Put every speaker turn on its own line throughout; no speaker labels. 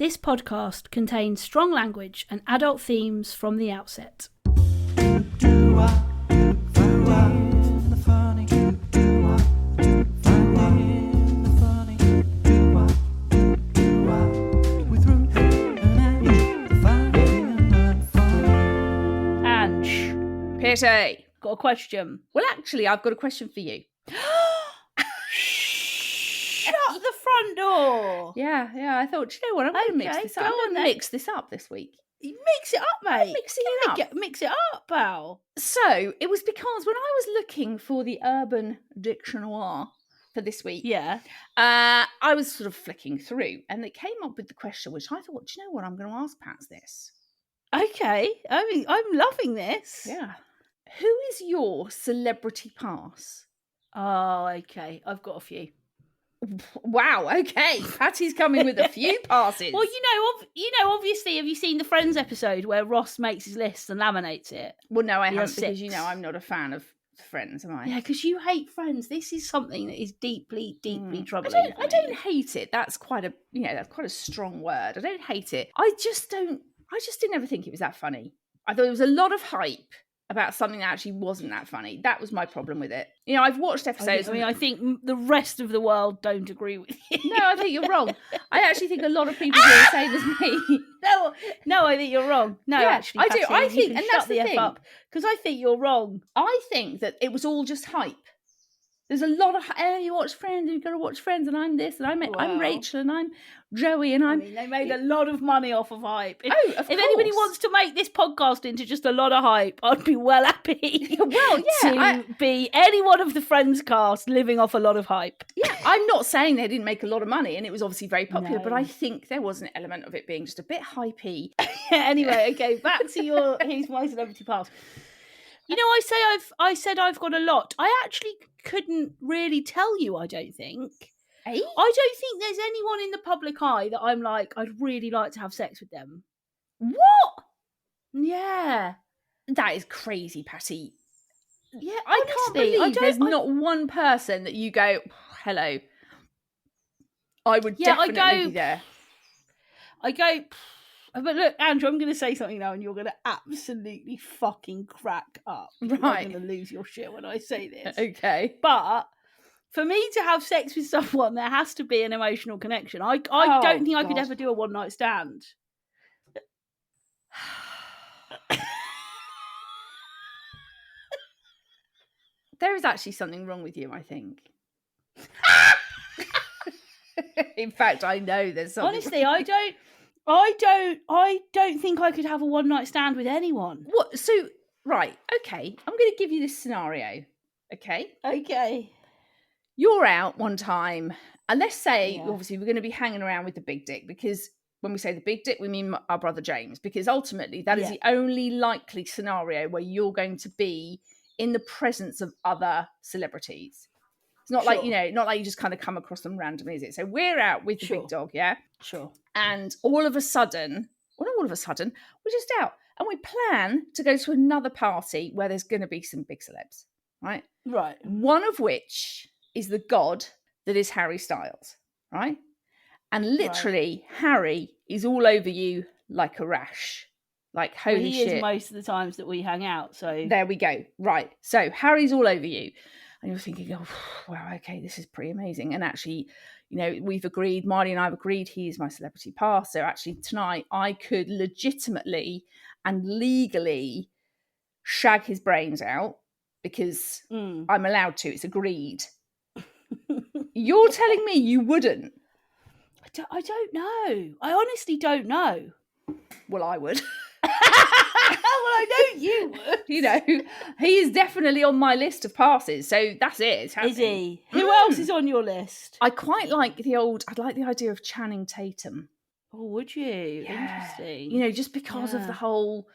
This podcast contains strong language and adult themes from the outset. Ange,
Petty,
got a question.
well, actually, I've got a question for you.
Shut the front door.
Yeah. I thought, do you know what? I'm going to mix
Okay,
this up.
go
I'm
on
going to
then.
mix this up this week.
You mix it up, mate.
Mixing it up.
Mix it up, pal.
So it was because when I was looking for the Urban Dictionary for this week,
Yeah.
I was sort of flicking through, and it came up with the question, which I thought, do you know what? I'm going to ask Pats this.
Okay. I mean, I'm loving this.
Yeah. Who is your celebrity pass?
Oh, okay. I've got a few.
Wow. Okay, Patty's coming with a few passes.
Well, obviously, have you seen the Friends episode where Ross makes his list and laminates it?
Well, no, I
He
haven't
has
because
6.
I'm not a fan of Friends, am I?
Yeah, because you hate Friends. This is something that is deeply, deeply troubling.
I don't hate it. That's quite a strong word. I don't hate it. I just didn't ever think it was that funny. I thought there was a lot of hype about something that actually wasn't that funny. That was my problem with it. I've watched episodes.
I think the rest of the world don't agree with you.
No, I think you're wrong. I actually think a lot of people feel the same as me.
No, I think you're wrong. No,
Yeah,
actually,
I do.
Patty,
I
you
think,
can
and
shut
that's the thing.
up because I think you're wrong.
I think that it was all just hype. There's a lot of, you watch Friends, you've got to watch Friends, and I'm this, and I'm
Wow.
Rachel, and I'm Joey, and I'm...
they made a lot of money off of hype. If
course.
anybody wants to make this podcast into just a lot of hype, I'd be well happy.
Well, yeah,
to be any one of the Friends cast living off a lot of hype.
Yeah, I'm not saying they didn't make a lot of money, and it was obviously very popular,
No.
but I think there was an element of it being just a bit hypey.
Anyway, okay, back to your who's my celebrity pass. I said I've got a lot. I actually couldn't really tell you, I don't think.
Eh?
I don't think there's anyone in the public eye that I'm like, I'd really like to have sex with them.
What?
Yeah.
That is crazy, Patty.
Yeah,
I can't believe there's not one person that you go, hello. I would definitely be there.
But look, Andrew, I'm going to say something now and you're going to absolutely fucking crack up.
Right.
You're going to lose your shit when I say this.
Okay.
But for me to have sex with someone, there has to be an emotional connection. I don't think I could ever do a one-night stand.
There is actually something wrong with you, I think. In fact, I know there's something.
Honestly, I don't think I could have a one-night stand with anyone.
What? So, right, okay. I'm going to give you this scenario, okay?
Okay.
You're out one time, and let's say,
Yeah.
obviously, we're going to be hanging around with the big dick, because when we say the big dick, we mean our brother James, because ultimately that is the only likely scenario where you're going to be in the presence of other celebrities. It's not like, not like you just kind of come across them randomly, is it? So we're out with the big dog, yeah?
Sure.
And all of a sudden, well, not all of a sudden, we're just out, and we plan to go to another party where there's going to be some big celebs, right?
Right.
One of which is the god that is Harry Styles, right? And literally, Harry is all over you like a rash. Like, holy shit.
He is most of the times that we hang out, so...
There we go. Right. So, Harry's all over you. And you're thinking, oh, wow, okay, this is pretty amazing. And actually, we've agreed, Marty and I have agreed, he's my celebrity pass. So, actually, tonight, I could legitimately and legally shag his brains out because I'm allowed to. It's agreed. You're telling me you wouldn't?
I don't know. I honestly don't know.
Well, I would.
Well, I know you would.
He is definitely on my list of passes. So that's it.
Is he? Who else is on your list?
I quite like I'd like the idea of Channing Tatum.
Oh, would you?
Yeah.
Interesting.
Just because of the whole,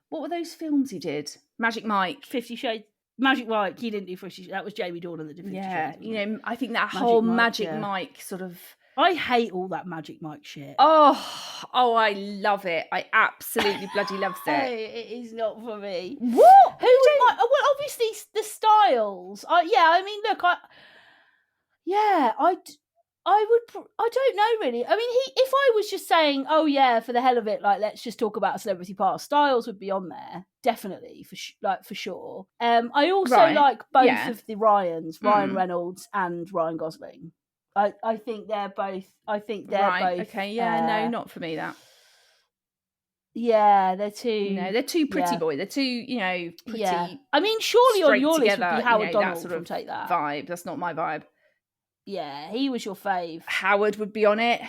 what were those films he did? Magic Mike.
50 Shades. Magic Mike, he didn't do 50 Shades. That was Jamie Dornan that did 50 Shades.
Yeah, I think that whole Magic Mike sort of...
I hate all that Magic Mike shit.
Oh, I love it. I absolutely bloody loves it.
It is not for me.
What?
Well, obviously the Styles. Look, I don't know really. I mean, if I was just saying, oh yeah, for the hell of it, like let's just talk about a celebrity past, Styles would be on there definitely for sure. I also like both of the Ryans, Ryan Reynolds and Ryan Gosling. I think they're both. I think they're both.
Okay, yeah, no, not for me that.
Yeah, they're too.
No, they're too pretty boy. They're too, pretty.
Yeah. I mean, surely on your list would be Howard Donald
that sort of
Take That
vibe. That's not my vibe.
Yeah, he was your fave.
Howard would be on it.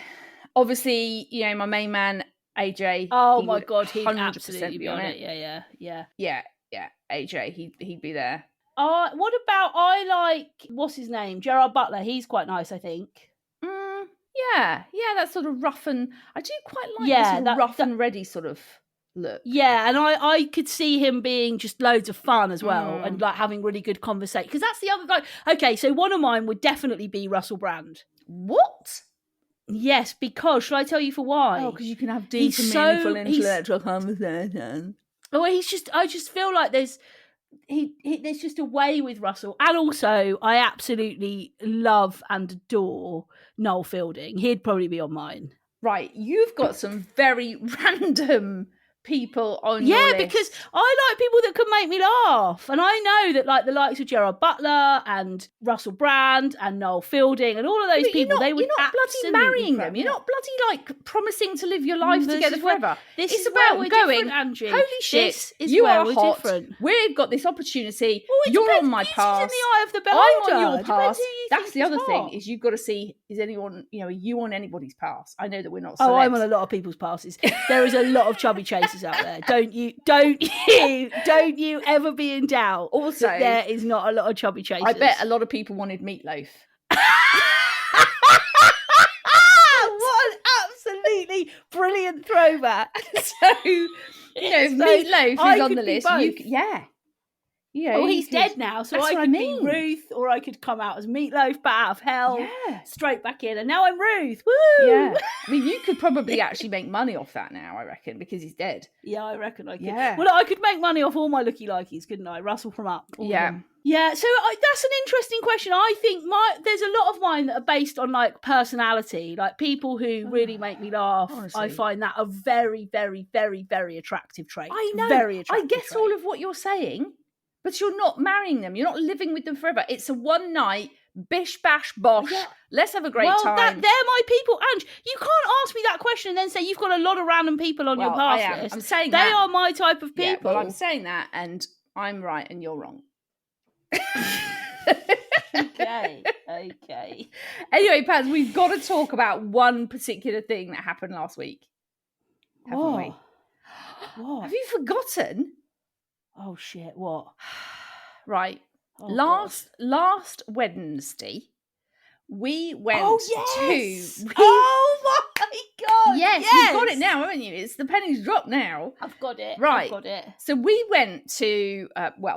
Obviously, my main man AJ.
Oh my god, he'd 100% be on it. Yeah.
AJ, he'd be there.
What about what's his name? Gerard Butler. He's quite nice, I think.
Yeah, that sort of rough and I do quite like the sort of rough and ready sort of look.
Yeah, and I could see him being just loads of fun as well and like having really good conversation. Because that's the other guy. Okay, so one of mine would definitely be Russell Brand.
What?
Yes, because shall I tell you for why?
Oh, because you can have deep and meaningful intellectual conversation.
Oh, I just feel like there's just a way with Russell. And also, I absolutely love and adore Noel Fielding. He'd probably be on mine.
Right, you've got some very random people on your list.
Yeah, because I like people that can make me laugh. And I know that like the likes of Gerard Butler and Russell Brand and Noel Fielding and all of those people, they would
you're not bloody marrying them. You're not bloody like promising to live your life together forever.
This
is
about
going,
Angie.
Holy shit, you are hot. Different. We've got this opportunity.
Well,
you're on my pass.
In the eye of the beholder.
I'm on your pass. That's the other thing is you've got to see, is anyone, are you on anybody's pass? I know that we're not celebs.
Oh, I'm on a lot of people's passes. There is a lot of chubby chasers out there. Don't you ever be in doubt.
Also,
there is not a lot of chubby chasers.
I bet a lot of people wanted meatloaf.
What an absolutely brilliant throwback.
So, meatloaf is on the list.
He's dead now, so I could be Ruth, or I could come out as Meatloaf, but out of hell, straight back in, and now I'm Ruth. Woo!
Yeah, I mean, you could probably actually make money off that now, I reckon, because he's dead.
Yeah, I reckon I could. Yeah. Well, I could make money off all my looky-likeys, couldn't I? Russell from Up.
Yeah.
Yeah, so that's an interesting question. I think there's a lot of mine that are based on like personality, like people who really make me laugh. Honestly. I find that a very, very, very, very attractive trait.
I know.
Very attractive.
I guess all of what you're saying. But you're not marrying them. You're not living with them forever. It's a one night, bish, bash, bosh. Yeah. Let's have a great time.
They're my people. Ange, you can't ask me that question and then say you've got a lot of random people on your pass list.
I'm saying
they are my type of people.
Yeah, well, I'm saying that and I'm right and you're wrong.
Okay.
Anyway, Paz, we've got to talk about one particular thing that happened last week. Haven't we?
What?
Have you forgotten?
Oh shit, what?
Right. Last Wednesday, we went to...
Oh my God!
Yes, you've got it now, haven't you? It's the penny's dropped now.
I've got it.
Right.
I've got it.
So we went to,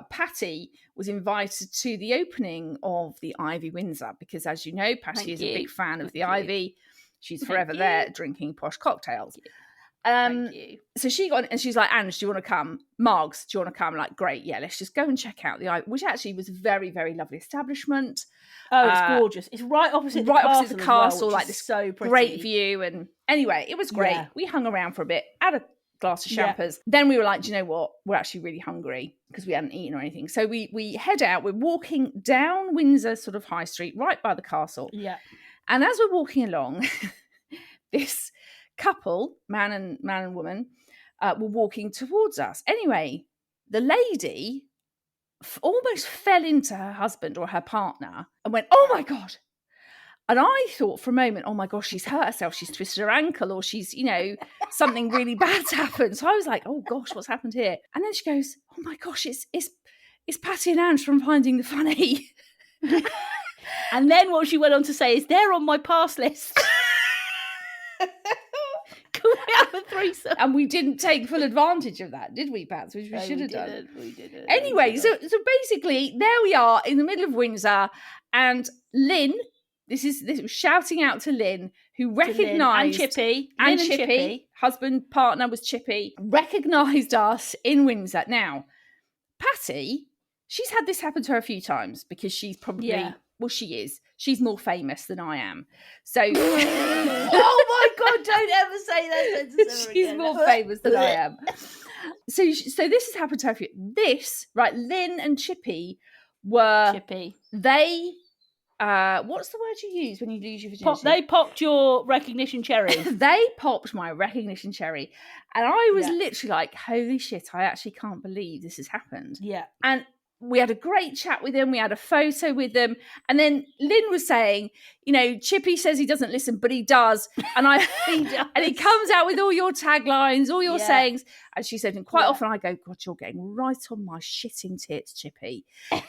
Patty was invited to the opening of the Ivy Windsor because, as you know, Patty is a big fan of the Ivy. She's forever there drinking posh cocktails.
Thank you.
So she got, and she's like, Ange, do you want to come? Margs, do you want to come? Like, great, yeah, let's just go and check out the Ivy, which actually was a very, very lovely establishment.
Oh, it's gorgeous. It's right opposite the castle,
like this
so pretty.
Great view. And anyway, it was great. Yeah. We hung around for a bit, had a glass of champers. Then we were like, do you know what? We're actually really hungry because we hadn't eaten or anything. So we head out. We're walking down Windsor sort of high street, right by the castle.
Yeah.
And as we're walking along, this couple, man and woman, were walking towards us. Anyway, the lady almost fell into her husband or her partner and went, oh my God. And I thought for a moment, oh my gosh, she's hurt herself. She's twisted her ankle or she's, something really bad's happened. So I was like, oh gosh, what's happened here? And then she goes, oh my gosh, it's Patty and Ange from Finding the Funny.
And then what she went on to say is, they're on my pass list. Can we have a threesome?
And we didn't take full advantage of that, did we, Pats? Which we should have done.
We didn't.
Anyway, so basically, there we are in the middle of Windsor, and Lynn, this was shouting out to Lynn, who recognised
and Chippy,
husband partner was Chippy, recognised us in Windsor. Now, Patty, she's had this happen to her a few times because she's probably Well, she is. She's more famous than I am. So,
oh my God, don't ever say that sentence
she's
again.
more famous than I am. So this has happened to her. Right, Lynn and Chippy were...
Chippy.
They... what's the word you use when you lose your virginity?
They popped your recognition cherry.
They popped my recognition cherry. And I was literally like, holy shit, I actually can't believe this has happened.
Yeah.
And we had a great chat with them. We had a photo with them. And then Lynn was saying, Chippy says he doesn't listen, but he does. And and he comes out with all your taglines, all your sayings. And she said, and quite often I go, God, you're getting right on my shitting tits, Chippy. And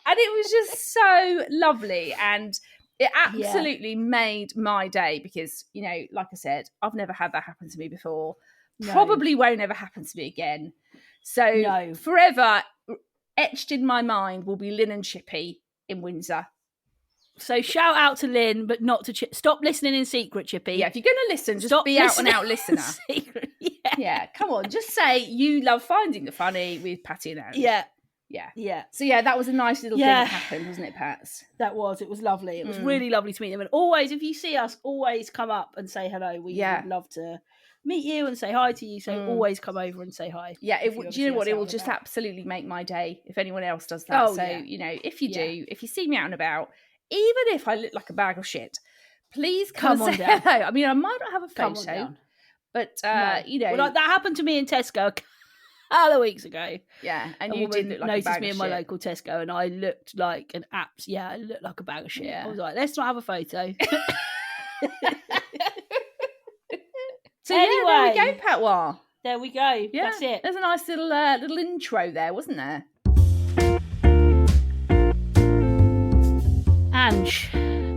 it was just so lovely. And it absolutely made my day because, like I said, I've never had that happen to me before. No. Probably won't ever happen to me again. So forever etched in my mind will be Lynn and Chippy in Windsor.
So shout out to Lynn, but not to Stop listening in secret, Chippy.
Yeah, if you're going to listen, just be out and out listener. Yeah, come on, just say you love Finding the Funny with Patty and Ange. Yeah. So that was a nice little thing that happened, wasn't it, Pats?
That was. It was lovely. It was really lovely to meet them. And always, if you see us, always come up and say hello. We would love to meet you and say hi to you. So always come over and say hi.
Yeah. Do you know what? It will just absolutely make my day if anyone else does that. If you do, if you see me out and about, even if I look like a bag of shit, please come on down. Hello. I mean, I might not have a photo, but
well, like that happened to me in Tesco a couple of weeks ago.
Yeah, and you did look like
noticed
a bag
me
of
in my local Tesco, and I looked like an apps. Yeah, I looked like a bag of shit.
Yeah.
I was like, let's not have a photo.
So anyway, there we go, Patois.
There we go.
Yeah,
that's it.
There's a nice little intro there, wasn't there?
Ange.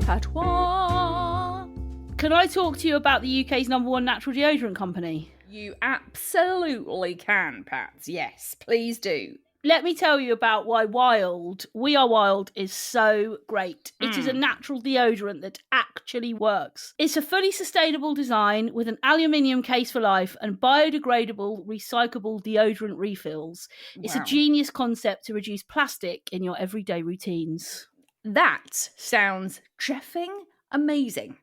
Patois.
Can I talk to you about the UK's #1 natural deodorant company?
You absolutely can, Pats. Yes, please do.
Let me tell you about why We Are Wild is so great. It is a natural deodorant that actually works. It's a fully sustainable design with an aluminium case for life and biodegradable, recyclable deodorant refills. It's a genius concept to reduce plastic in your everyday routines.
That sounds jeffing amazing.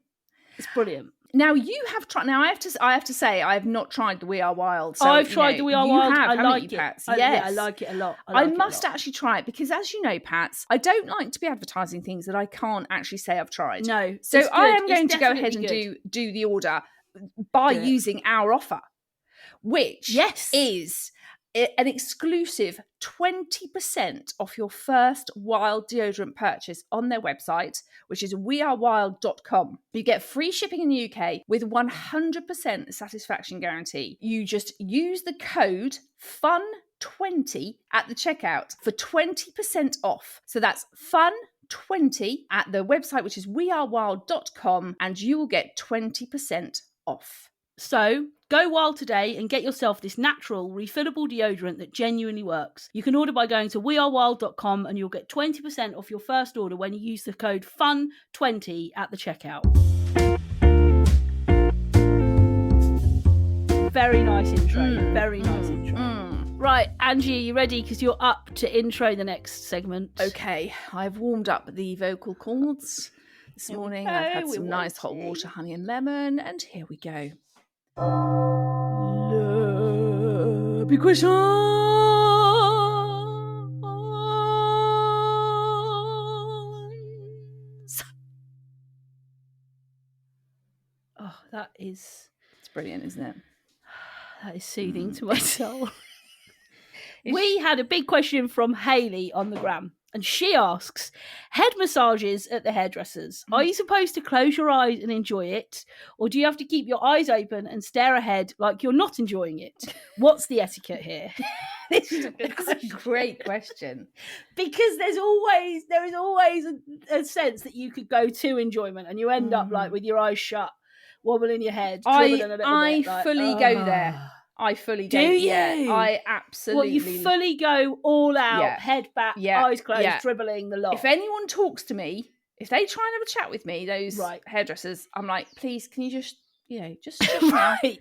It's brilliant.
Now you have tried. Now I have to say I have not tried the We Are Wild. So,
I've tried the We Are Wild. I like it.
Pats?
Yeah, I like it a lot.
I must actually try it because, as you know, Pats, I don't like to be advertising things that I can't actually say I've tried.
No,
so I am going to go ahead and do the order by using our offer, which is an exclusive 20% off your first Wild deodorant purchase on their website, which is wearewild.com. You get free shipping in the UK with 100% satisfaction guarantee. You just use the code FUN20 at the checkout for 20% off. So that's FUN20 at the website, which is wearewild.com, and you will get 20% off.
So, go wild today and get yourself this natural, refillable deodorant that genuinely works. You can order by going to wearewild.com and you'll get 20% off your first order when you use the code FUN20 at the checkout. Very nice intro. Very nice intro. Right, Angie, are you ready? Because you're up to intro the next segment.
Okay, I've warmed up the vocal cords this morning. I've had some nice hot water, honey and lemon, and here we go. Le question.
Oh, that is...
It's brilliant, isn't it?
That is soothing to my soul. We had a big question from Hayley on the gram. And she asks, head massages at the hairdressers. Are you supposed to close your eyes and enjoy it? Or do you have to keep your eyes open and stare ahead like you're not enjoying it? What's the etiquette here?
This is a great question.
Because there is always a sense that you could go to enjoyment and you end up like with your eyes shut, wobbling your head, dribbling a little bit.
I fully go there. I fully go.
Do you?
Yeah, I absolutely.
Well, you fully go all out, head back, eyes closed, dribbling the lot.
If anyone talks to me, if they try and have a chat with me, those hairdressers, I'm like, please, can you just shut
right.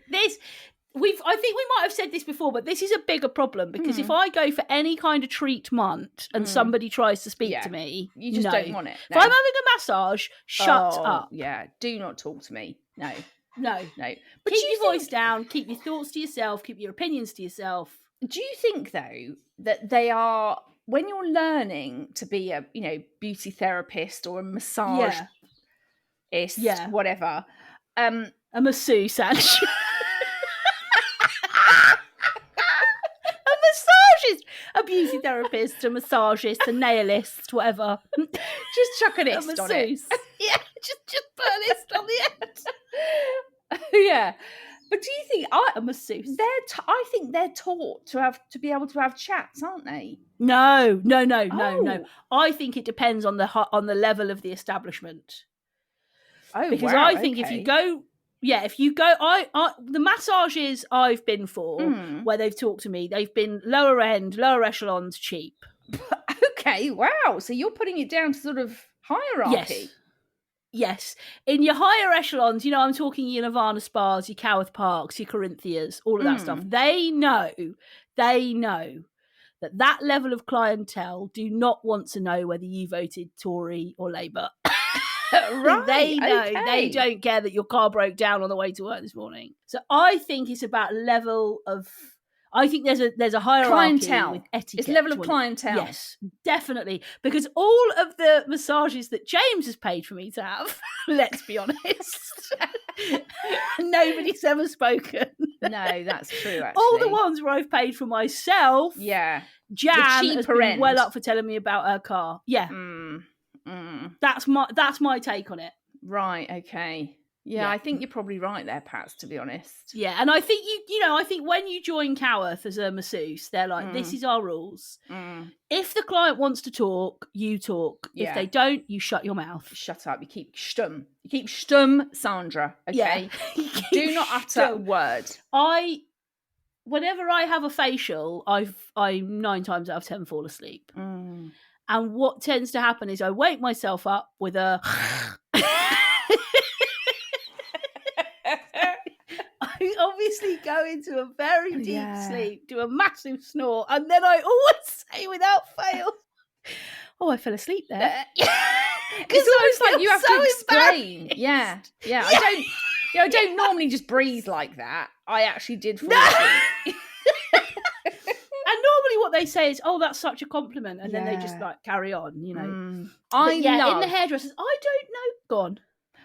I think we might have said this before, but this is a bigger problem because if I go for any kind of treatment and somebody tries to speak to me,
you just don't want it.
No. If I'm having a massage, shut up.
Yeah, do not talk to me. No.
But keep your voice down, keep your thoughts to yourself, keep your opinions to yourself.
Do you think though that they are, when you're learning to be a beauty therapist or a massage whatever,
a masseuse, Ange. A beauty therapist, a massagist, a nailist, whatever.
Just chuck an ist on it.
Yeah, just put an ist on the end.
Yeah. But do you think
a masseuse?
I think they're taught to be able to have chats, aren't they?
No. I think it depends on the level of the establishment.
Oh,
because
wow,
I think if you go, the massages I've been for where they've talked to me, they've been lower end, lower echelons, cheap.
Okay, wow. So you're putting it down to sort of hierarchy.
Yes. In your higher echelons, I'm talking your Nirvana Spas, your Coworth Parks, your Corinthias, all of that stuff. They know that level of clientele do not want to know whether you voted Tory or Labour.
Right.
They know. Okay. They don't care that your car broke down on the way to work this morning. So I think it's about level of. I think there's a hierarchy with etiquette.
It's level of clientele.
Yes, definitely. Because all of the massages that James has paid for me to have, let's be honest, nobody's ever spoken.
No, that's true, actually.
All the ones where I've paid for myself,
Jan
has been well up for telling me about her car. Yeah. That's my take on it.
Right, okay. Yeah, I think you're probably right there, Pats, to be honest.
Yeah, and I think I think when you join Coworth as a masseuse, they're like, this is our rules. If the client wants to talk, you talk. Yeah. If they don't, you shut your mouth.
Shut up. You keep stum. You keep stum, Sandra, okay? Yeah. Do not utter a word.
Whenever I have a facial, I 9 times out of 10 fall asleep. And what tends to happen is I wake myself up with a... I obviously go into a very deep sleep, do a massive snore, and then I always say without fail, "Oh, I fell asleep there."
It's almost like you have to explain. Yeah. I don't normally just breathe like that. I actually did fall asleep.
And normally what they say is, "Oh, that's such a compliment," and then they just carry on, in the hairdressers, I don't know. Go on.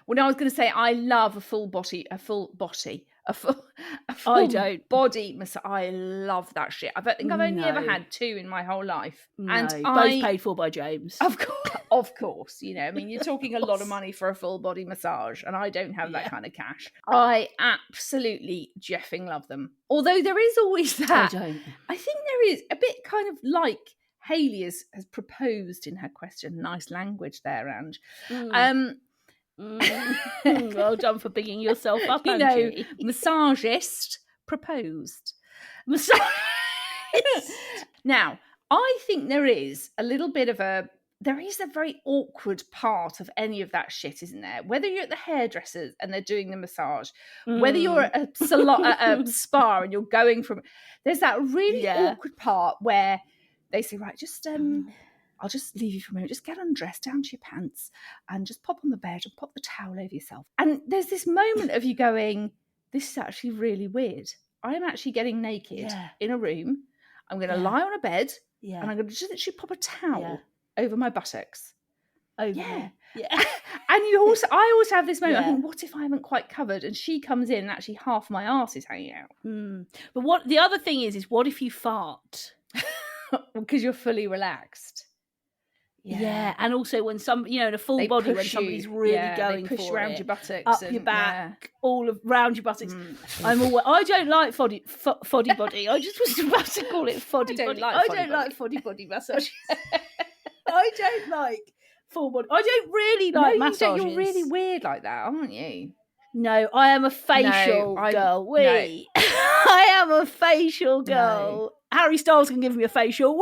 Well, no, I was going to say I love a full body massage. I love that shit. I think I've only ever had 2 in my whole life, and
both paid for by James.
Of course. You're talking a lot of money for a full body massage, and I don't have that kind of cash. I absolutely jeffing love them. Although there is always that. I think there is a bit kind of like Hayley has proposed in her question. Nice language there, Ange.
Well done for bigging yourself up,
massagist proposed. Now, I think there is a little bit of a very awkward part of any of that shit, isn't there? Whether you're at the hairdressers and they're doing the massage, whether you're at a salon, at a spa and you're going from, there's that really awkward part where they say, right, just I'll just leave you for a moment. Just get undressed down to your pants and just pop on the bed and pop the towel over yourself. And there's this moment of you going, this is actually really weird. I'm actually getting naked in a room. I'm going to lie on a bed and I'm going to just literally pop a towel over my buttocks.
Yeah.
And I also have this moment. I think, what if I haven't quite covered? And she comes in and actually half my arse is hanging out.
But what the other thing is what if you fart?
Because you're fully relaxed.
Yeah, and also when in a full body, when somebody's really going
they push
for
around
it,
your buttocks,
up your back, all around your buttocks. I don't like foddy body. I just was about to call it foddy body. I don't like foddy body massage. I don't like full body. I don't really like massages.
You're really weird like that, aren't you?
No, I am a facial girl. I am a facial girl. No. Harry Styles can give me a facial.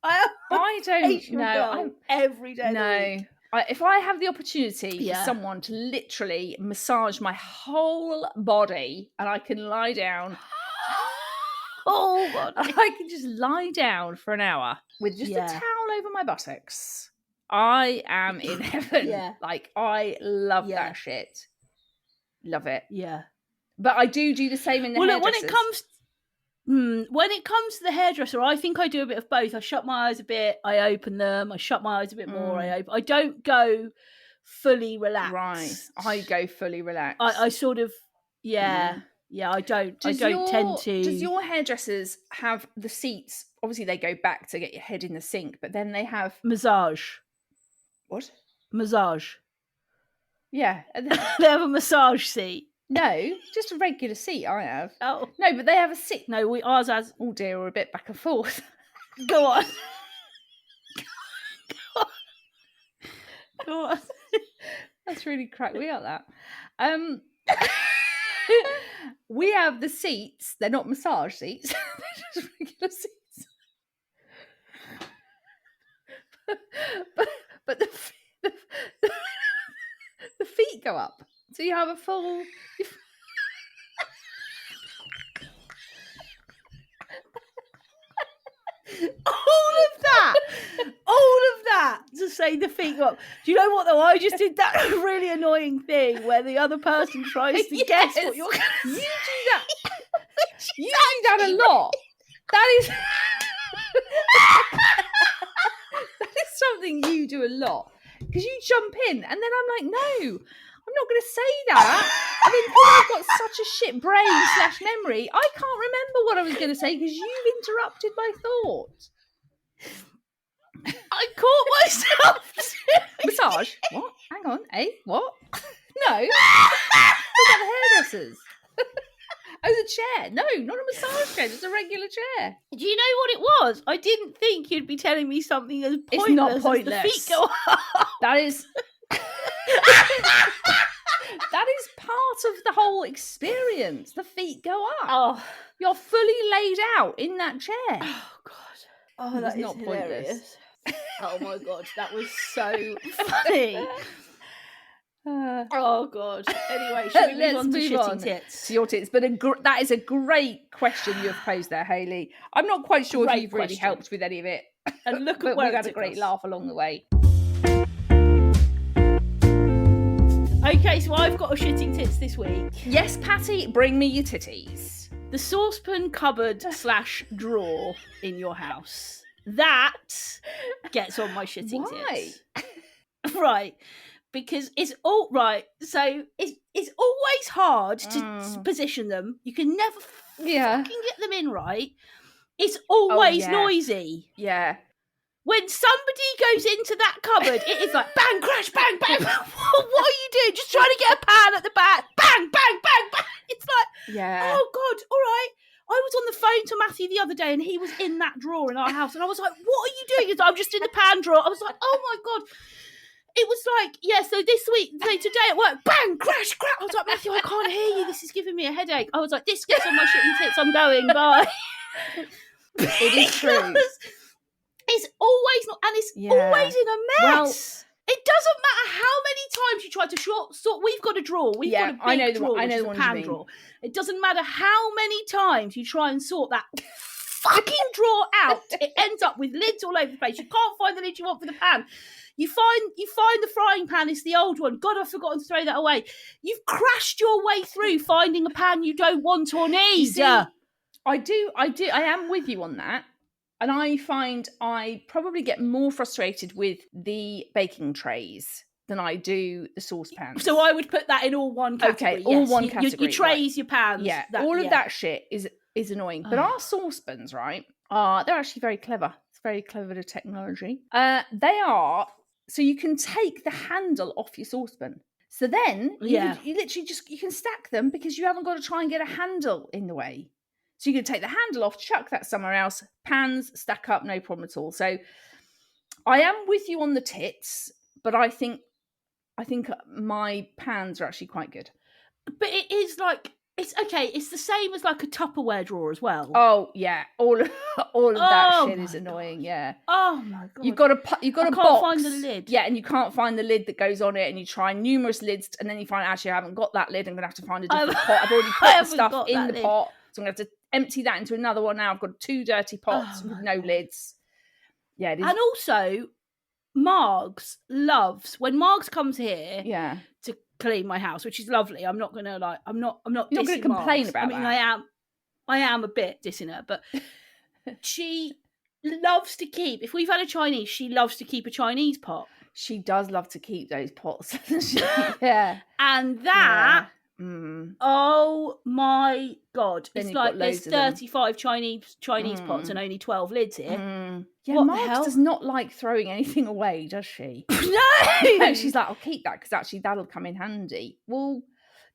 I don't know.
Every day.
No,
If I have the opportunity for someone to literally massage my whole body and I can lie down.
Oh, God.
I can just lie down for an hour with just a towel over my buttocks. I am in heaven. Like, I love that shit. Love it.
Yeah.
But I do the same in the hairdressers.
When it comes to the hairdresser, I think I do a bit of both. I shut my eyes a bit, I open them, I shut my eyes a bit more, I open. I don't go fully relaxed.
Right. I go fully relaxed.
I sort of, I don't tend to.
Does your hairdressers have the seats? Obviously, they go back to get your head in the sink, but then they have...
Massage.
What?
Massage.
Yeah.
They have a massage seat.
No, just a regular seat I have.
Oh.
No, but they have a seat.
No, ours has...
Oh dear, we're a bit back and forth.
Go on. Go on.
That's really cracked me up, that. We have the seats. They're not massage seats. They're just regular seats. But the feet go up. So you have a full...
all of that to say the feet go up. Do you know what though? I just did that really annoying thing where the other person tries to guess what you're going to say.
You do that. You do that a lot. That is that is something you do a lot. Because you jump in and then I'm like, no, I'm not going to say that. I mean, because I've got such a shit brain / memory, I can't remember what I was going to say because you've interrupted my thought.
I caught myself.
Massage? What? Hang on. What? No. What about the hairdressers? Oh, the chair. No, not a massage chair. Just a regular chair.
Do you know what it was? I didn't think you'd be telling me something as pointless.
It's not pointless.
As the feet go up.
That is... That is part of the whole experience. The feet go up.
Oh.
You're fully laid out in that chair.
Oh, God. Oh, that is
not
hilarious.
Pointless.
Oh, my God. That was so funny. Oh, God. Anyway, should we move on to shitting tits?
To your tits. But that is a great question you have posed there, Hayley. I'm not quite sure if you've really helped with any of it.
And look
at
where
we've had a great laugh along the way.
Okay, so I've got a shitting tits this week.
Yes, Patty, bring me your titties.
The saucepan cupboard / drawer in your house. That gets on my shitting tits. Right. Because it's all right. So it's always hard to position them. You can never fucking get them in right. It's always noisy.
Yeah.
When somebody goes into that cupboard, it is like bang, crash, bang, bang. What are you doing? Just trying to get a pan at the back. Bang, bang, bang, bang. It's like, oh, God, all right. I was on the phone to Matthew the other day and he was in that drawer in our house. And I was like, what are you doing? He was like, I'm just in the pan drawer. I was like, oh, my God. It was like, so this week, so today at work, bang, crash, crash. I was like, Matthew, I can't hear you. This is giving me a headache. I was like, this gets on my shitting tits. I'm going, bye.
It is true.
It's always not, and it's always in a mess. Well, it doesn't matter how many times you try to sort. We've got a drawer. We've got a big drawer, which is a pan drawer. It doesn't matter how many times you try and sort that fucking drawer out. It ends up with lids all over the place. You can't find the lid you want for the pan. You find the frying pan. It's the old one. God, I've forgotten to throw that away. You've crashed your way through finding a pan you don't want or need.
See, I am with you on that. And I find I probably get more frustrated with the baking trays than I do the saucepans.
So I would put that in all one category.
Okay, all one category.
Your trays, your pans.
Yeah, all of that shit is annoying. But our saucepans, right, they're actually very clever. It's very clever to technology. They are, so you can take the handle off your saucepan. So then you literally you can stack them because you haven't got to try and get a handle in the way. So you can take the handle off, chuck that somewhere else, pans stack up, no problem at all. So I am with you on the tits, but I think my pans are actually quite good.
But it is like It's okay. It's the same as like a Tupperware drawer as well.
Oh yeah, all of that shit is annoying.
God.
Yeah.
Oh my God.
You've got a box.
Can't find the lid.
Yeah, and you can't find the lid that goes on it, and you try numerous lids, and then you find actually I haven't got that lid. I'm gonna have to find a different pot. I've already put the stuff in the pot, so I'm gonna have to empty that into another one. Now I've got 2 dirty pots with no lids. Yeah, it is.
And also, Margs loves when Margs comes here.
Yeah.
To clean my house, which is lovely. I'm not gonna like. I'm not.
You're not gonna complain
Margs.
about that.
I am a bit dissing her, but she loves to keep. If we've had a Chinese, she loves to keep a Chinese pot.
She does love to keep those pots. Yeah.
And that. Yeah. Oh my God! Then it's like there's 35 Chinese pots and only 12 lids here.
Yeah, Margs does not like throwing anything away, does she?
No!
She's like, I'll keep that because actually that'll come in handy. Well,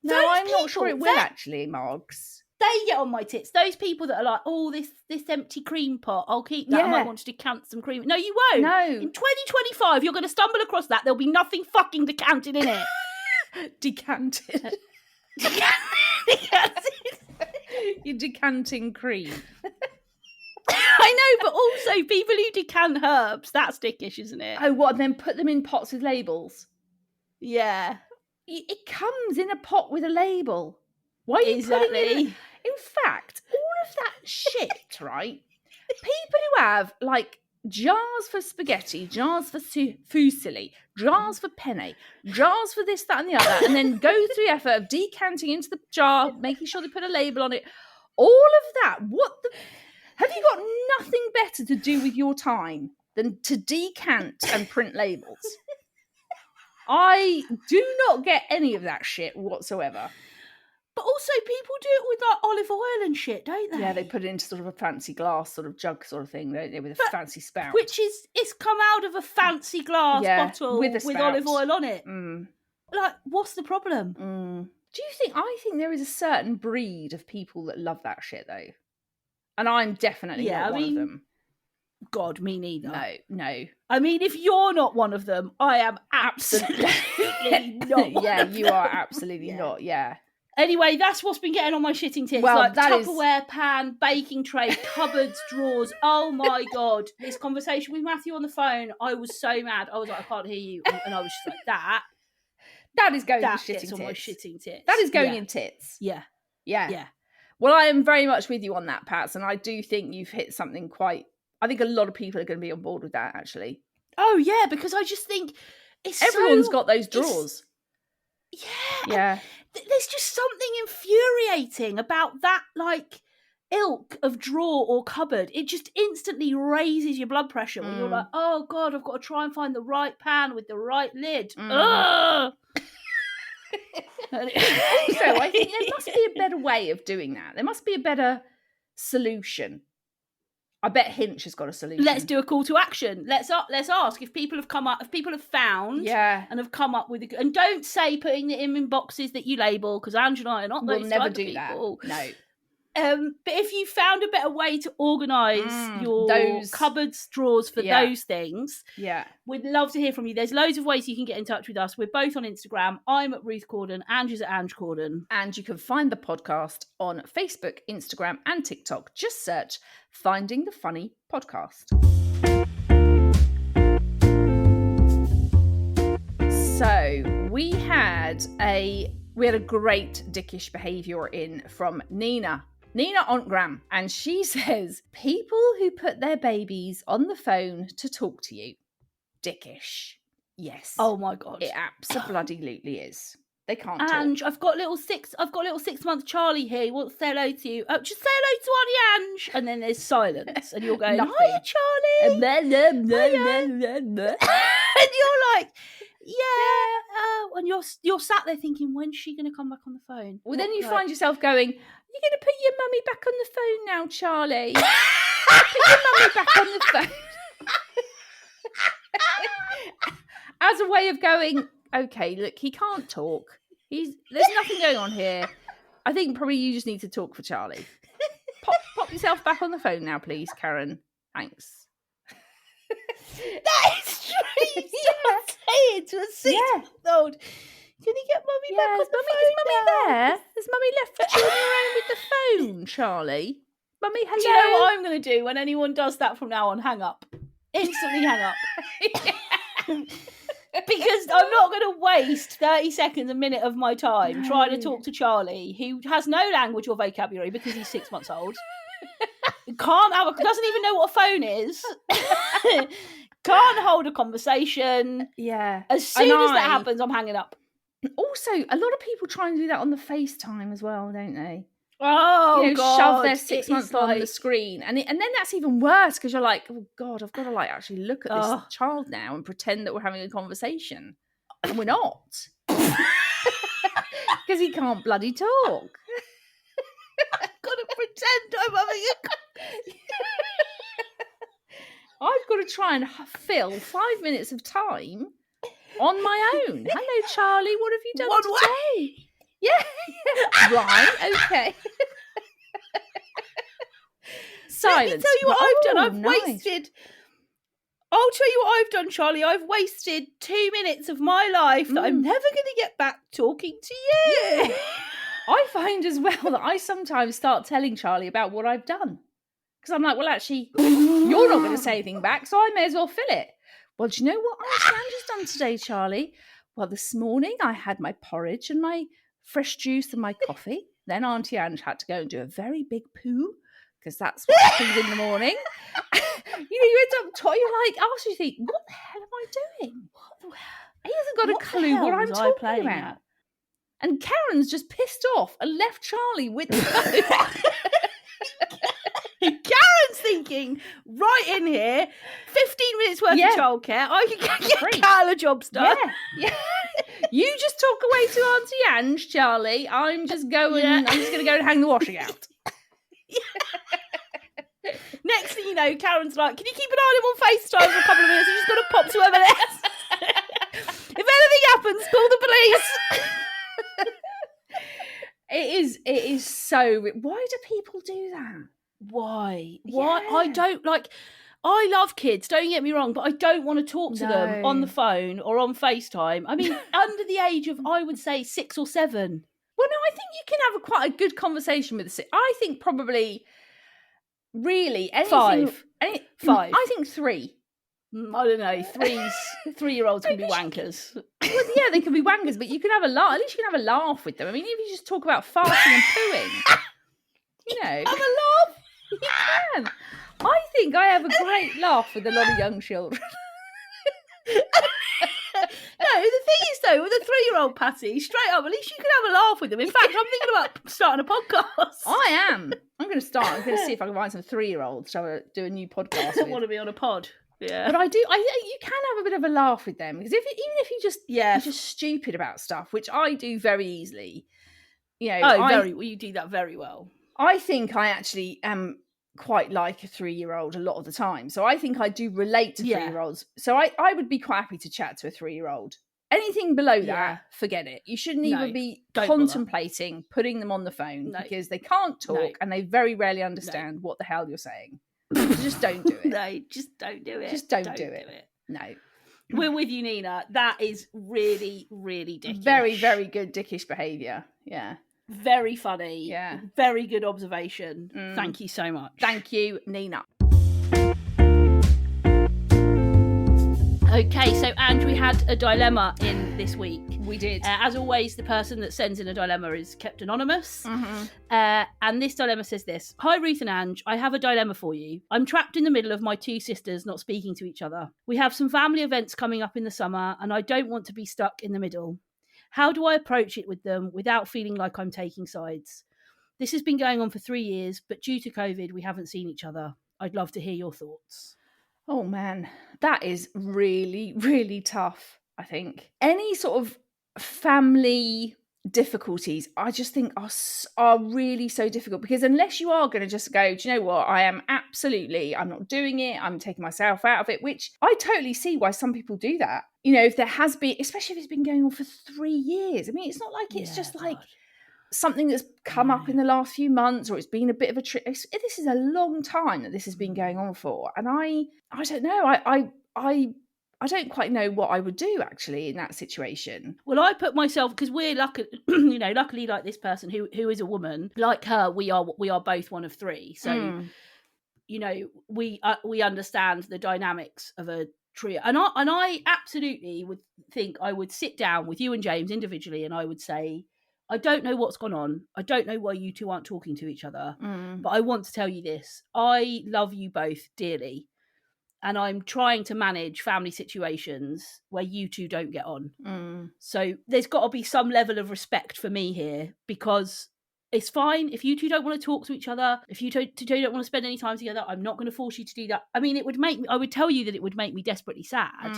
no, I'm not sure it will actually, Margs.
They get on my tits. Those people that are like, oh, this empty cream pot, I'll keep that. I might want to decant some cream. No, you won't.
No.
In 2025, you're going to stumble across that. There'll be nothing fucking decanted in it.
Decanted. You're decanting cream.
I know, but also people who decant herbs, that's dickish, isn't it?
Oh, what? And then put them in pots with labels?
Yeah.
It comes in a pot with a label. Why are you putting it in fact, all of that shit, right? People who have like jars for spaghetti, jars for fusilli, jars for penne, jars for this, that, and the other, and then go through the effort of decanting into the jar, making sure they put a label on it. All of that. Have you got nothing better to do with your time than to decant and print labels? I do not get any of that shit whatsoever.
But also, people do it with like olive oil and shit, don't they?
Yeah, they put it into sort of a fancy glass sort of jug sort of thing, don't they, with a fancy spout.
Which it's come out of a fancy glass bottle with olive oil on it. Like, what's the problem?
Do you think? I think there is a certain breed of people that love that shit, though. And I'm definitely not one of them.
God, me neither.
No.
I mean, if you're not one of them, I am absolutely not.
Yeah, you are absolutely not. Yeah.
Anyway, that's what's been getting on my shitting tits.
Well,
like Tupperware pan, baking tray, cupboards, drawers. Oh my God. This conversation with Matthew on the phone, I was so mad. I was like, I can't hear you. And I was just like,
that is going in shitting tits.
On my shitting tits.
That is going in tits.
Yeah.
Well, I am very much with you on that, Pats, and I do think you've hit something I think a lot of people are going to be on board with that, actually.
Oh, yeah, because I just think
everyone's got those drawers.
Yeah. There's just something infuriating about that, like, ilk of drawer or cupboard. It just instantly raises your blood pressure when you're like, oh, God, I've got to try and find the right pan with the right lid. Ugh!
Also, I think there must be a better way of doing that. There must be a better solution. I bet Hinch has got a solution.
Let's do a call to action. Let's ask if people have found and have come up with and don't say putting it in boxes that you label, because Ange and I are not those type of people.
We'll never do that. No.
But if you found a better way to organise those cupboards, drawers for those things, we'd love to hear from you. There's loads of ways you can get in touch with us. We're both on Instagram. I'm at Ruth Corden. Ange is at Ange Corden.
And you can find the podcast on Facebook, Instagram and TikTok. Just search Finding the Funny Podcast. So we had a great dickish behaviour in from Nina Ontgram, and she says, people who put their babies on the phone to talk to you, dickish. Yes.
Oh my God.
It absolutely is. They can't
Ange,
talk.
I've got little 6-month Charlie here. He wants to say hello to you. Just say hello to Auntie Ange. And then there's silence, and you're going, hiya, Charlie. And you're like, yeah. And you're sat there thinking, when's she going to come back on the phone?
Well, then you find yourself going, you're going to put your mummy back on the phone now, Charlie. Put your mummy back on the phone. As a way of going, okay, look, he can't talk. There's nothing going on here. I think probably you just need to talk for Charlie. Pop yourself back on the phone now, please, Karen. Thanks.
That is true. Say it to a 6-month-old. Can you get mummy back on the phone?
Is mummy there? Has Mummy left you on your own with the phone, Charlie? Mummy, hello?
Do you know what I'm going to do when anyone does that from now on? Hang up. Instantly hang up. Because I'm not going to waste 30 seconds, a minute of my time trying to talk to Charlie, who has no language or vocabulary because he's 6 months old. Doesn't even know what a phone is. Can't hold a conversation.
Yeah.
As soon as that happens, I'm hanging up.
Also, a lot of people try and do that on the FaceTime as well, don't they?
Oh, God.
Shove their 6 months on the screen. And then that's even worse because you're like, oh, God, I've got to actually look at this child now and pretend that we're having a conversation. And we're not. Because he can't bloody talk.
I've got to pretend I'm having
I've got to try and fill 5 minutes of time on my own. Hello, Charlie. What have you done today? Yeah. Right. Okay. Silence.
Let me tell you what I've done. I'll tell you what I've done, Charlie. I've wasted 2 minutes of my life that I'm never going to get back talking to you.
Yeah. I find as well that I sometimes start telling Charlie about what I've done. Because I'm like, well, actually, you're not going to say anything back, so I may as well fill it. Well, do you know what Auntie Ange has done today, Charlie? Well, this morning I had my porridge and my fresh juice and my coffee. Then Auntie Ange had to go and do a very big poo, because that's what happens in the morning. You end up, you're like, after you think, what the hell am I doing? He hasn't got a clue what I'm talking about. And Karen's just pissed off and left Charlie with the phone.
Karen's thinking, right in here, 15 minutes worth of childcare. I can get Kyle a jobs done.
Yeah. You just talk away to Auntie Ange, Charlie. I'm just going to go and hang the washing out.
Next thing you know, Karen's like, can you keep an eye on him on FaceTime for a couple of minutes? I'm just going to pop to M&S. If anything happens, call the police.
It is so... Why do people do that?
Why? I don't like... I love kids, don't get me wrong, but I don't want to talk to them on the phone or on FaceTime. I mean, under the age of, I would say, 6 or 7.
Well, no, I think you can have quite a good conversation with the... I think probably... Really, anything...
5.
5. I think 3.
I don't know. 3-year-olds can be wankers.
Well, yeah, they can be wankers, but you can have a laugh. At least you can have a laugh with them. I mean, if you just talk about farting and pooing,
have a laugh.
You can. I think I have a great laugh with a lot of young children.
No, the thing is though, with a 3-year-old Patty, straight up, at least you can have a laugh with them. In fact, I'm thinking about starting a podcast.
I am. I'm going to start. I'm going to see if I can find some 3-year-olds to do a new podcast with.
I want to be on a pod. Yeah,
but I do. You can have a bit of a laugh with them because even if you just you're just stupid about stuff, which I do very easily. You know,
you do that very well.
I think I actually am quite like a 3-year-old a lot of the time, so I think I do relate to 3-year-olds. So I would be quite happy to chat to a 3-year-old. Anything below that, forget it. You shouldn't even be contemplating putting them on the phone because they can't talk and they very rarely understand what the hell you're saying. Just don't do it.
No, just don't do it.
Just don't do it. No.
We're with you, Nina. That is really, really dickish.
Very, very good dickish behaviour. Yeah.
Very funny.
Yeah.
Very good observation. Thank you so much.
Thank you, Nina.
Okay, so Ange, we had a dilemma in this week.
We did.
As always, the person that sends in a dilemma is kept anonymous.
Mm-hmm.
And this dilemma says this. Hi, Ruth and Ange. I have a dilemma for you. I'm trapped in the middle of my 2 sisters not speaking to each other. We have some family events coming up in the summer, and I don't want to be stuck in the middle. How do I approach it with them without feeling like I'm taking sides? This has been going on for 3 years, but due to COVID, we haven't seen each other. I'd love to hear your thoughts.
Oh, man. That is really, really tough, I think. Any sort of family difficulties, I just think are really so difficult because unless you are going to just go, do you know what, I'm not doing it, I'm taking myself out of it, which I totally see why some people do that. You know, if there has been, especially if it's been going on for 3 years. I mean, it's not like it's just like something that's come up in the last few months or it's been a bit of a trip. This is a long time that this has been going on for. And I don't know, I I don't quite know what I would do actually in that situation.
Well, I put myself, because we're lucky, luckily, like this person who is a woman, like her, we are both one of three. So, we understand the dynamics of a trio, and I absolutely would think I would sit down with you and James individually, and I would say, I don't know what's gone on. I don't know why you two aren't talking to each other, but I want to tell you this: I love you both dearly. And I'm trying to manage family situations where you two don't get on. So there's got to be some level of respect for me here, because it's fine if you two don't want to talk to each other, if you two don't want to spend any time together. I'm not going to force you to do that. I mean, I would tell you that it would make me desperately sad,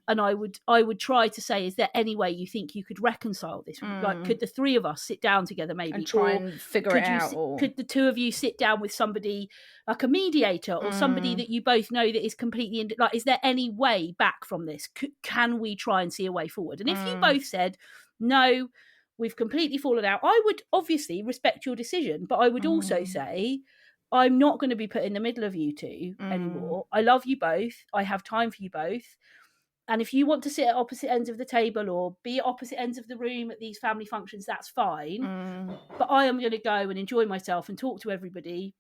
and I would try to say, is there any way you think you could reconcile this? Like, could the three of us sit down together maybe
and try and figure it out?
Could the two of you sit down with somebody like a mediator or somebody that you both know that is completely like, is there any way back from this? Can we try and see a way forward? And if you both said no, we've completely fallen out, I would obviously respect your decision, but I would also say, I'm not going to be put in the middle of you two anymore. I love you both. I have time for you both. And if you want to sit at opposite ends of the table or be at opposite ends of the room at these family functions, that's fine. But I am going to go and enjoy myself and talk to everybody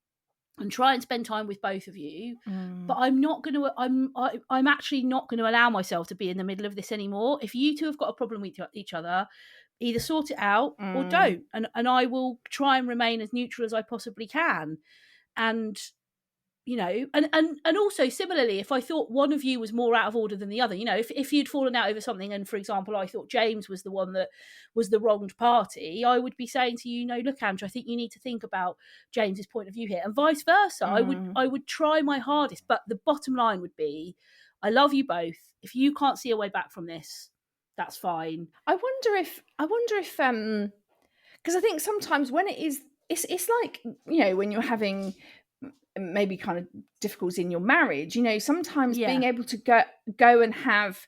and try and spend time with both of you. But I'm not going to, I'm actually not going to allow myself to be in the middle of this anymore. If you two have got a problem with each other, either sort it out or don't. And I will try and remain as neutral as I possibly can. And, and also similarly, if I thought one of you was more out of order than the other, if you'd fallen out over something, and for example, I thought James was the one that was the wronged party, I would be saying to you, no, look, Andrew, I think you need to think about James's point of view here, and vice versa. I would try my hardest, but the bottom line would be, I love you both. If you can't see a way back from this, that's fine.
I wonder if because I think sometimes when it's like, when you're having maybe kind of difficulties in your marriage, sometimes being able to go and have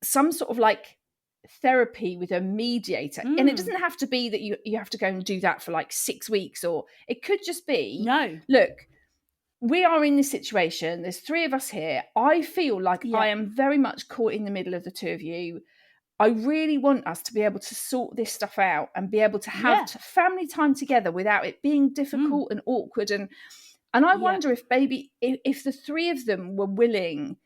some sort of like therapy with a mediator, and it doesn't have to be that you have to go and do that for like 6 weeks, or it could just be, look, we are in this situation, there's 3 of us here, I feel like I am very much caught in the middle of the 2 of you. I really want us to be able to sort this stuff out and be able to have family time together without it being difficult and awkward. And I wonder if maybe if the 3 of them were willing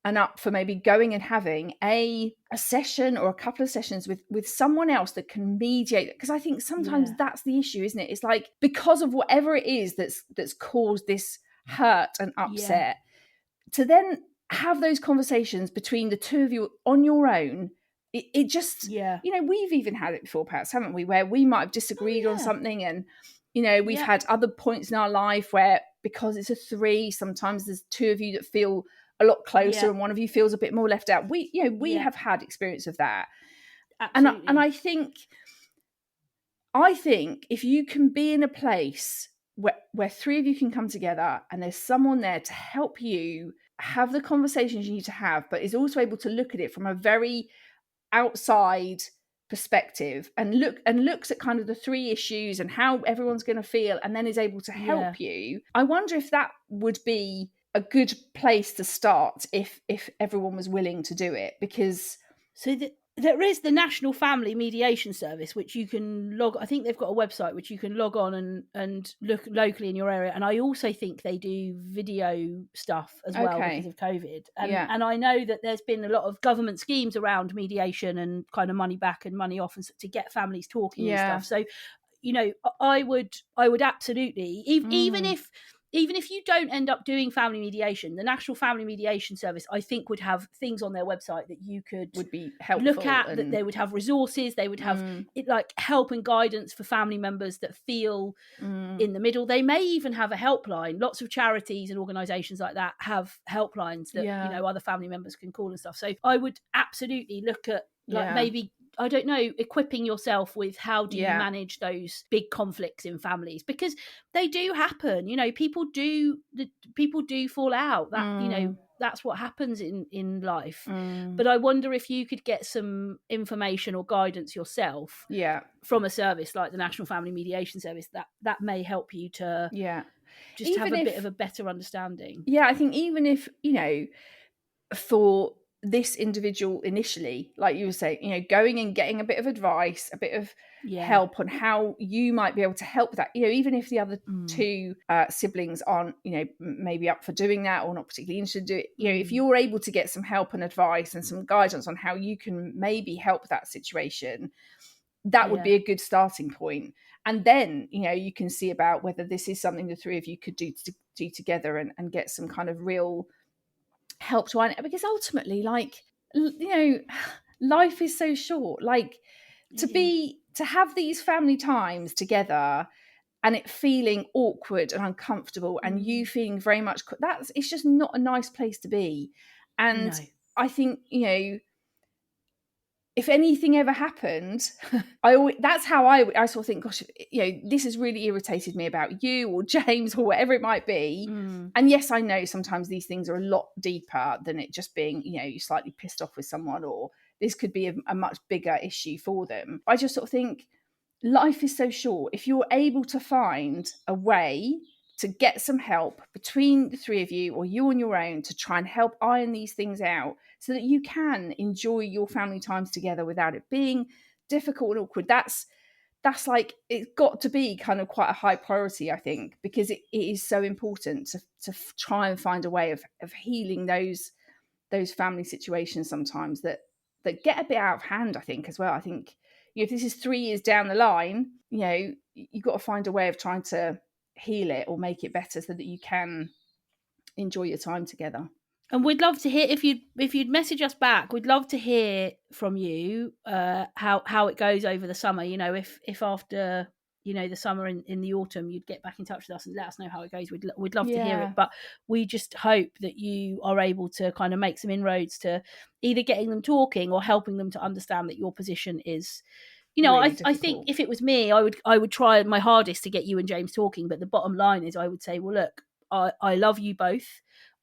and up for maybe going and having a session or a couple of sessions with someone else that can mediate. Because I think sometimes that's the issue, isn't it? It's like, because of whatever it is that's caused this hurt and upset, to then have those conversations between the 2 of you on your own. It just, we've even had it before, perhaps, haven't we, where we might have disagreed on something, and, we've had other points in our life where, because it's a 3, sometimes there's 2 of you that feel a lot closer and one of you feels a bit more left out. We have had experience of that. Absolutely. And I think if you can be in a place where 3 of you can come together and there's someone there to help you have the conversations you need to have, but is also able to look at it from a very outside perspective and looks at kind of the 3 issues and how everyone's going to feel, and then is able to help you. I wonder if that would be a good place to start if everyone was willing to do it, because
there is the National Family Mediation Service, which you can I think they've got a website which you can log on and look locally in your area. And I also think they do video stuff as well because of COVID. And I know that there's been a lot of government schemes around mediation and kind of money back and money off, and to get families talking and stuff. So, I would absolutely, even if you don't end up doing family mediation, the National Family Mediation Service, I think, would have things on their website that you would
be helpful,
look at, that they would have resources, they would have like help and guidance for family members that feel in the middle. They may even have a helpline. Lots of charities and organisations like that have helplines that other family members can call and stuff. So I would absolutely look at maybe, I don't know, equipping yourself with how do you manage those big conflicts in families, because they do happen. People do fall out. That that's what happens in life. But I wonder if you could get some information or guidance yourself from a service like the National Family Mediation Service, that may help you to just even have a bit of a better understanding.
I think even if for this individual initially, like you were saying, you know, going and getting a bit of advice, a bit of help on how you might be able to help that, you know, even if the other two siblings aren't, you know, maybe up for doing that or not particularly interested in doing it, you know, if you're able to get some help and advice and some guidance on how you can maybe help that situation, that would be a good starting point. And then, you know, you can see about whether this is something the three of you could do together and get some kind of real help to, because ultimately, like, you know, life is so short. Like, to have these family times together and it feeling awkward and uncomfortable and you feeling very much, it's just not a nice place to be. And I think, you know, if anything ever happened, that's how I sort of think, gosh, you know, this has really irritated me about you or James or whatever it might be. And yes, I know sometimes these things are a lot deeper than it just being, you know, you're slightly pissed off with someone, or this could be a much bigger issue for them. I just sort of think life is so short. If you're able to find a way to get some help between the three of you or you on your own to try and help iron these things out so that you can enjoy your family times together without it being difficult and awkward, that's like, it's got to be kind of quite a high priority, I think, because it is so important to try and find a way of healing those family situations sometimes that get a bit out of hand, I think, as well. I think, you know, if this is 3 years down the line, you know, you've got to find a way of trying to heal it or make it better so that you can enjoy your time together.
And we'd love to hear, if you'd message us back, we'd love to hear from you how it goes over the summer. You know, if after, you know, the summer in the autumn, you'd get back in touch with us and let us know how it goes. We'd love to hear it. But we just hope that you are able to kind of make some inroads to either getting them talking or helping them to understand that your position is, you know, really I think if it was me, I would try my hardest to get you and James talking. But the bottom line is, I would say, well, look, I love you both.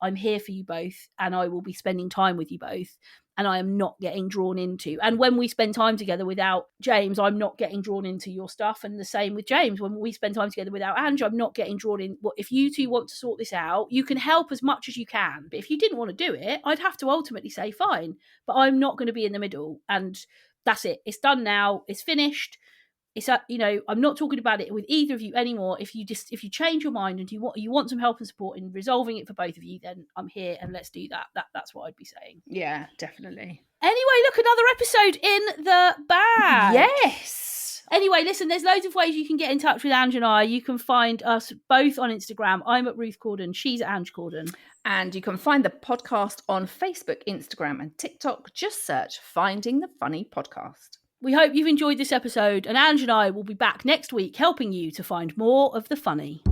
I'm here for you both, and I will be spending time with you both, and I am not getting drawn into. And when we spend time together without James, I'm not getting drawn into your stuff. And the same with James. When we spend time together without Ange, I'm not getting drawn in. Well, if you two want to sort this out, you can help as much as you can. But if you didn't want to do it, I'd have to ultimately say fine. But I'm not going to be in the middle. And that's it. It's done now. It's finished. It's, you know, I'm not talking about it with either of you anymore. If you change your mind and you want some help and support in resolving it for both of you, then I'm here and let's do that. That's what I'd be saying.
Yeah, definitely.
Anyway, look, another episode in the bag.
Yes.
Anyway, listen, there's loads of ways you can get in touch with Ange and I. You can find us both on Instagram. I'm at Ruth Corden. She's at Ange Corden.
And you can find the podcast on Facebook, Instagram and TikTok. Just search Finding the Funny Podcast.
We hope you've enjoyed this episode, and Ange and I will be back next week helping you to find more of the funny.